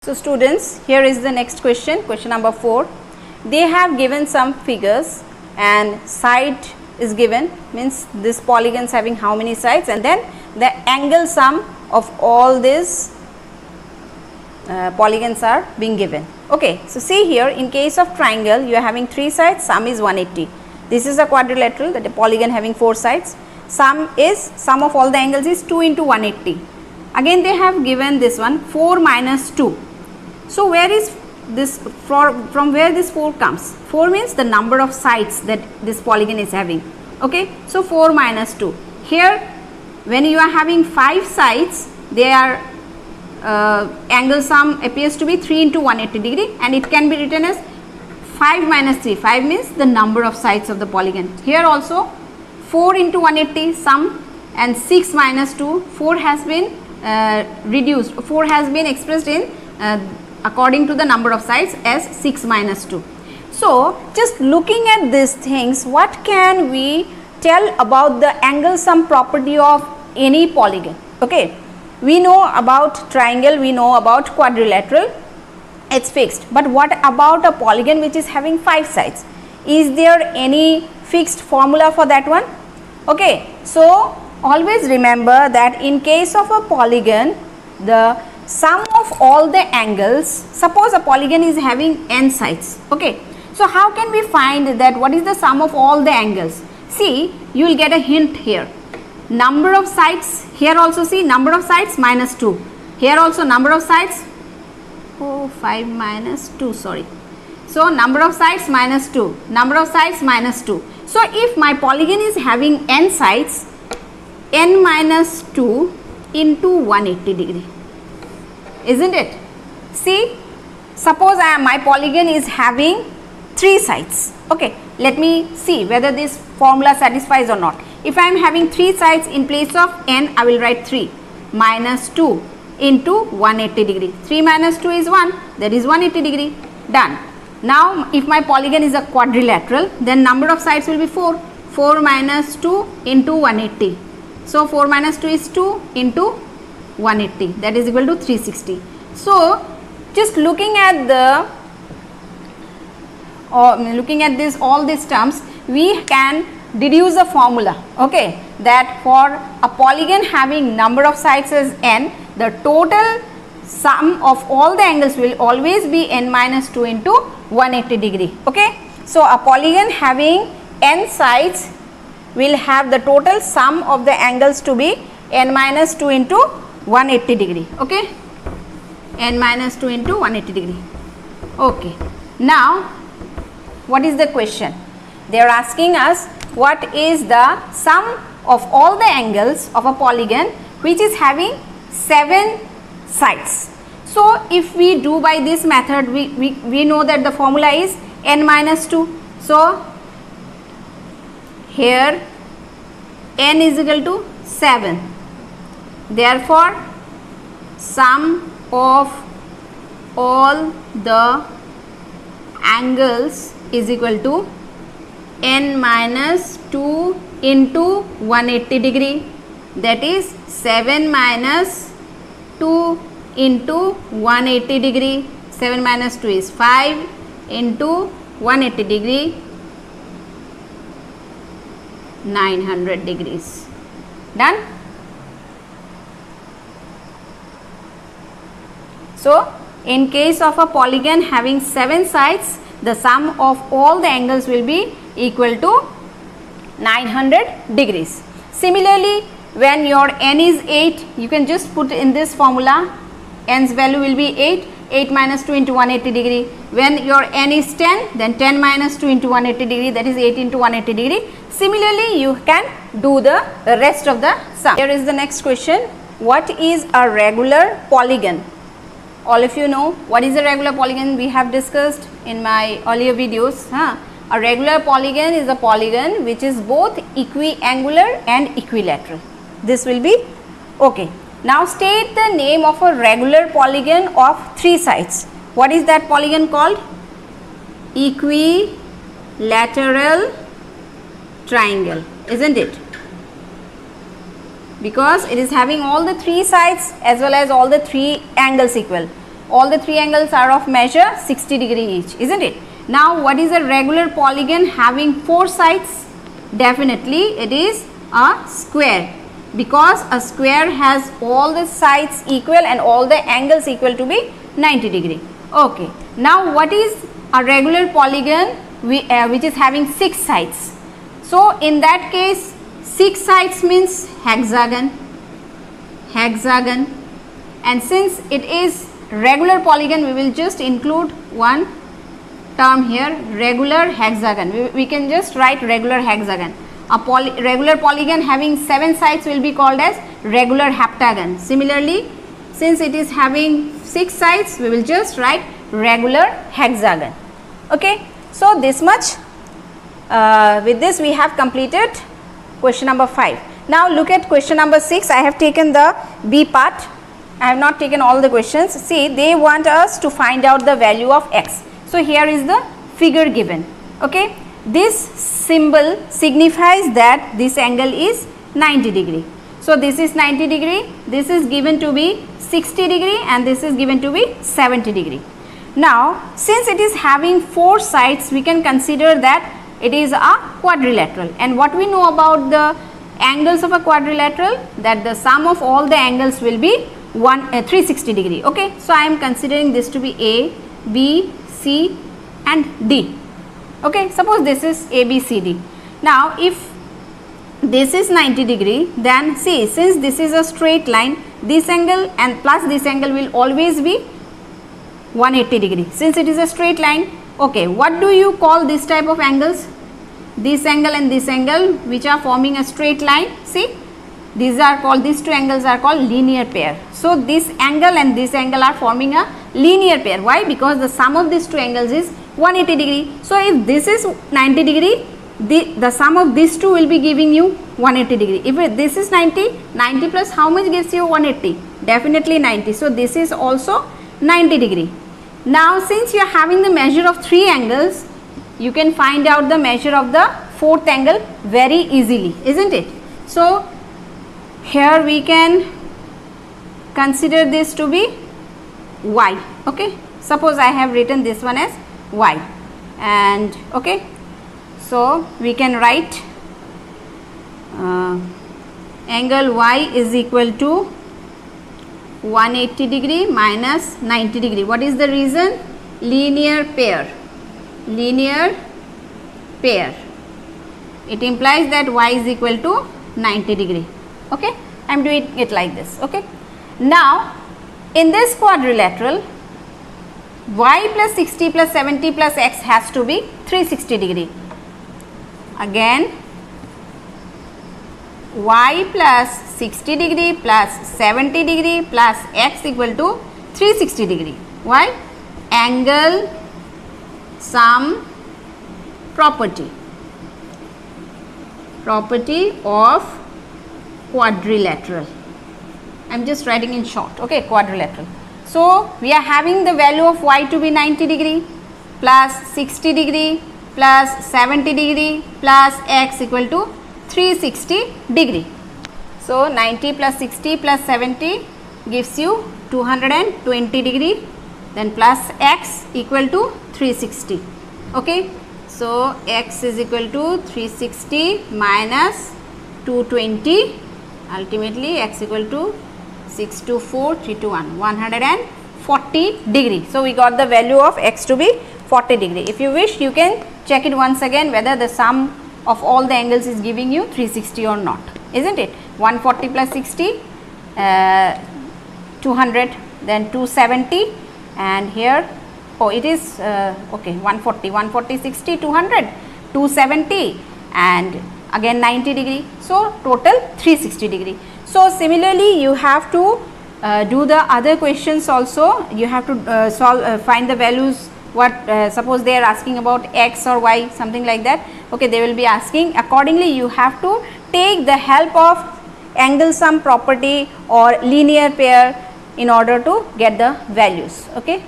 So students, here is the next question, question number 4. They have given some figures and side is given, means this polygon is having how many sides, and then the angle sum of all these polygons are being given. Okay, so see here, in case of triangle you are having 3 sides, sum is 180. This is a quadrilateral, that a polygon having 4 sides. Sum of all the angles is 2 into 180. Again they have given this one 4 minus 2. So where is this, from where this 4 comes? 4 means the number of sides that this polygon is having. Okay, so 4 minus 2. Here when you are having 5 sides, they are angle sum appears to be 3 into 180 degree, and it can be written as 5 minus 3. 5 means the number of sides of the polygon. Here also 4 into 180 sum, and 6 minus 2, 4 has been reduced, 4 has been expressed in according to the number of sides as 6 minus 2. So just looking at these things, what can we tell about the angle sum property of any polygon? Okay, we know about triangle, we know about quadrilateral, it's fixed, but what about a polygon which is having 5 sides? Is there any fixed formula for that one? Okay, so always remember that in case of a polygon, the sum of all the angles, suppose a polygon is having n sides. Okay, so how can we find that what is the sum of all the angles? See, you will get a hint here. Number of sides, here also see number of sides minus 2, here also number of sides, 5 minus 2, sorry. So number of sides minus 2, number of sides minus 2. So if my polygon is having n sides, n minus 2 into 180 degree, isn't it? See, suppose my polygon is having 3 sides. Okay, let me see whether this formula satisfies or not. If I am having 3 sides, in place of n I will write 3 minus 2 into 180 degree. 3 minus 2 is 1, that is 180 degree. Done. Now if my polygon is a quadrilateral, then number of sides will be 4. 4 minus 2 into 180. So 4 minus 2 is 2 into 180, that is equal to 360. So just looking at the all these terms, we can deduce a formula, okay, that for a polygon having number of sides as n, the total sum of all the angles will always be n minus 2 into 180 degree. Okay, so a polygon having n sides will have the total sum of the angles to be n minus 2 into 180 degree. Okay, n minus 2 into 180 degree. Okay, now what is the question? They are asking us what is the sum of all the angles of a polygon which is having 7 sides. So if we do by this method, we know that the formula is n minus 2. So here n is equal to 7. Therefore sum of all the angles is equal to n minus 2 into 180 degree, that is 7 minus 2 into 180 degree. 7 minus 2 is 5 into 180 degree, 900 degrees. Done. So in case of a polygon having 7 sides, the sum of all the angles will be equal to 900 degrees. Similarly, when your n is 8, you can just put in this formula, n's value will be 8, 8 minus 2 into 180 degree. When your n is 10, then 10 minus 2 into 180 degree, that is 8 into 180 degree. Similarly, you can do the rest of the sum. Here is the next question. What is a regular polygon? All of you know what is a regular polygon, we have discussed in my earlier videos. A regular polygon is a polygon which is both equiangular and equilateral. This will be okay. Now state the name of a regular polygon of 3 sides. What is that polygon called? Equilateral triangle, isn't it? Because it is having all the 3 sides as well as all the 3 angles equal. all the three angles are of measure 60 degree each, isn't it? Now what is a regular polygon having four sides? Definitely it is a square, because a square has all the sides equal and all the angles equal to be 90 degree. Okay. Now what is a regular polygon which is having 6 sides? So in that case 6 sides means hexagon, and since it is regular polygon we will just include one term here, regular hexagon. We can just write regular hexagon. A regular polygon having 7 sides will be called as regular heptagon. Similarly, since it is having 6 sides, we will just write regular hexagon. Okay. So this much. With this we have completed question number 5. Now look at question number 6. I have taken the B part. I have not taken all the questions. See, they want us to find out the value of x. So here is the figure given. Okay. This symbol signifies that this angle is 90 degree. So this is 90 degree, this is given to be 60 degree, and this is given to be 70 degree. Now since it is having 4 sides, we can consider that it is a quadrilateral. And what we know about the angles of a quadrilateral, that the sum of all the angles will be 360 degree. Okay. So I am considering this to be A, B, C and D. Okay. Suppose this is A, B, C, D. Now if this is 90 degree, then see, since this is a straight line, this angle and plus this angle will always be 180 degree, since it is a straight line. Okay, what do you call this type of angles? This angle and this angle which are forming a straight line. See, these two angles are called linear pair. So this angle and this angle are forming a linear pair. Why? Because the sum of these two angles is 180 degree. So if this is 90 degree, the sum of these two will be giving you 180 degree. If this is 90 plus how much gives you 180? Definitely 90. So this is also 90 degree. Now since you are having the measure of 3 angles, you can find out the measure of the 4th angle very easily, isn't it? So here we can consider this to be y. Okay. Suppose I have written this one as y, and okay. So we can write angle y is equal to 180 degree minus 90 degree. What is the reason? Linear pair. Linear pair. It implies that y is equal to 90 degree. Okay. I am doing it like this. Okay. Now in this quadrilateral, y plus 60 plus 70 plus x has to be 360 degree. Again, y plus 60 degree plus 70 degree plus x equal to 360 degree. Why? Angle sum property. Property of quadrilateral. I am just writing in short. Okay, quadrilateral. So we are having the value of y to be 90 degree plus 60 degree plus 70 degree plus x equal to 360 degree. So 90 plus 60 plus 70 gives you 220 degree, then plus x equal to 360. Okay. So x is equal to 360 minus 220, ultimately x equal to 624, 321, 140 degree. So we got the value of x to be 40 degree. If you wish, you can check it once again whether the sum of all the angles is giving you 360 or not, isn't it? 140 plus 60, 200, then 270, and here, oh, it is okay, 140, 60, 200, 270, and again 90 degree. So total 360 degree. So similarly, you have to do the other questions also. You have to find the values. What suppose they are asking about x or y, something like that. Okay, they will be asking. Accordingly, you have to take the help of angle sum property or linear pair in order to get the values. Okay,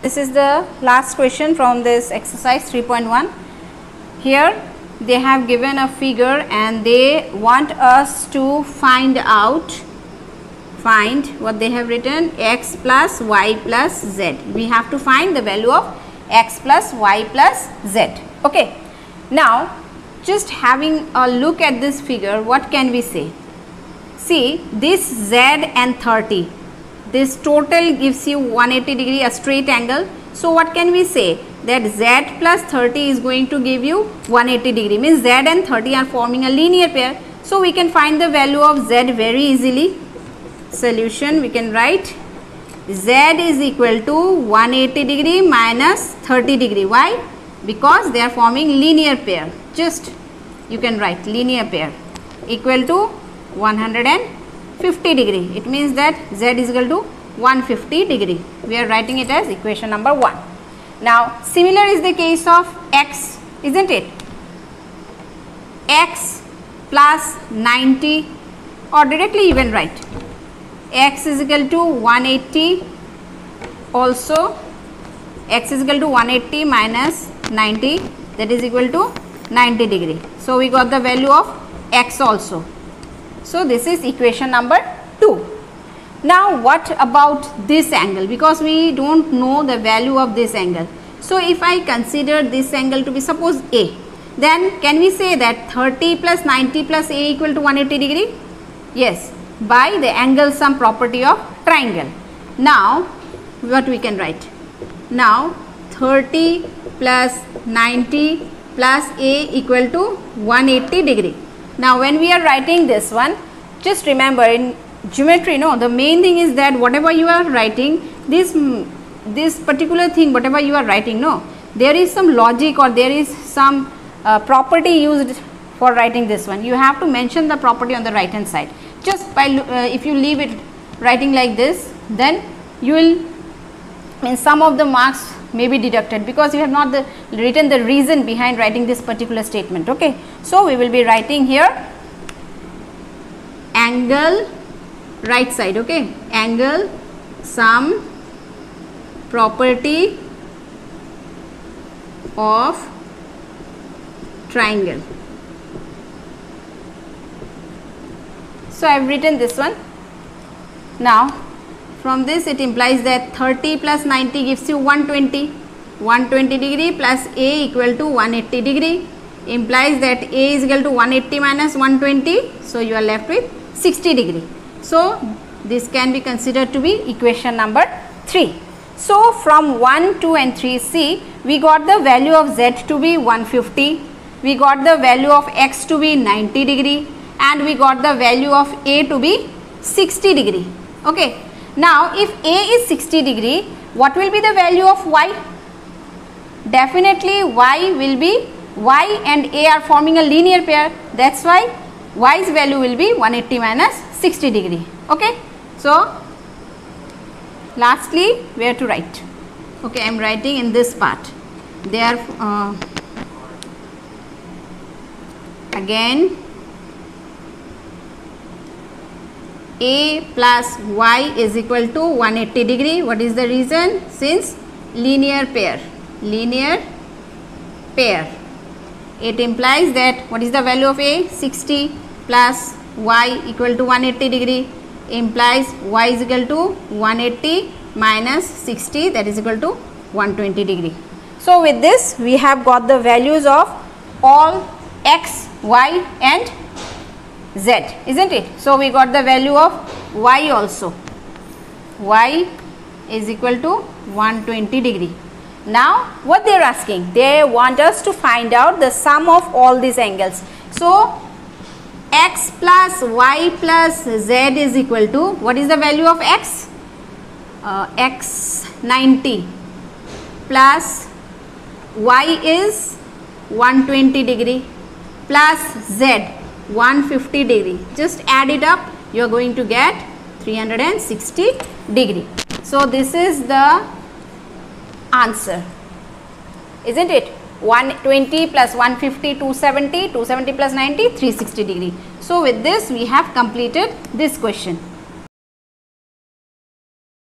this is the last question from this exercise 3.1. Here they have given a figure and they want us to find out find what they have written, x plus y plus z. We have to find the value of x plus y plus z. Okay. Now just having a look at this figure, what can we say? See, this z and 30, this total gives you 180 degree, a straight angle. So what can we say? That z plus 30 is going to give you 180 degree, means z and 30 are forming a linear pair. So we can find the value of z very easily. Solution, we can write z is equal to 180 degree minus 30 degree. Why? Because they are forming linear pair. Just you can write linear pair equal to 150 degree. It means that z is equal to 150 degree. We are writing it as equation number 1. Now similar is the case of x, isn't it? X plus 90, or directly even write x is equal to 180, also x is equal to 180 minus 90, that is equal to 90 degree. So we got the value of x also. So this is equation number 2. Now what about this angle? Because we don't know the value of this angle. So if I consider this angle to be suppose A, then can we say that 30 plus 90 plus A equal to 180 degree? Yes, by the angle sum property of triangle. Now what we can write? Now 30 plus 90 plus A equal to 180 degree. Now when we are writing this one, just remember in geometry, no, the main thing is that whatever you are writing, this particular thing, whatever you are writing, no, there is some logic or there is some property used for writing this one. You have to mention the property on the right hand side. Just by if you leave it writing like this, then you will, and some of the marks may be deducted because you have not written the reason behind writing this particular statement. Okay, so we will be writing here angle right side. Okay, angle sum property of triangle. So I have written this one. Now from this it implies that 30 plus 90 gives you 120 degree plus A equal to 180 degree, implies that A is equal to 180 minus 120. So you are left with 60 degree. So this can be considered to be equation number 3. So from 1, 2 and 3, see, we got the value of z to be 150, we got the value of x to be 90 degree, and we got the value of A to be 60 degree. Okay. Now if A is 60 degree, what will be the value of y? Definitely y will be, y and A are forming a linear pair, that's why y's value will be 180 minus 60 degree. Okay. So lastly where to write? Okay, I am writing in this part. There again A plus y is equal to 180 degree. What is the reason? Since linear pair, it implies that what is the value of A? 60 plus y equal to 180 degree, implies y is equal to 180 minus 60, that is equal to 120 degree. So with this we have got the values of all x, y and z, isn't it? So we got the value of y also. Y is equal to 120 degree. Now what they are asking? They want us to find out the sum of all these angles. So x plus y plus z is equal to, what is the value of x? X 90 plus y is 120 degree plus z 150 degree. Just add it up, you are going to get 360 degree. So this is the answer, isn't it? 120 plus 150, 270, 270 plus 90, 360 degree. So with this we have completed this question.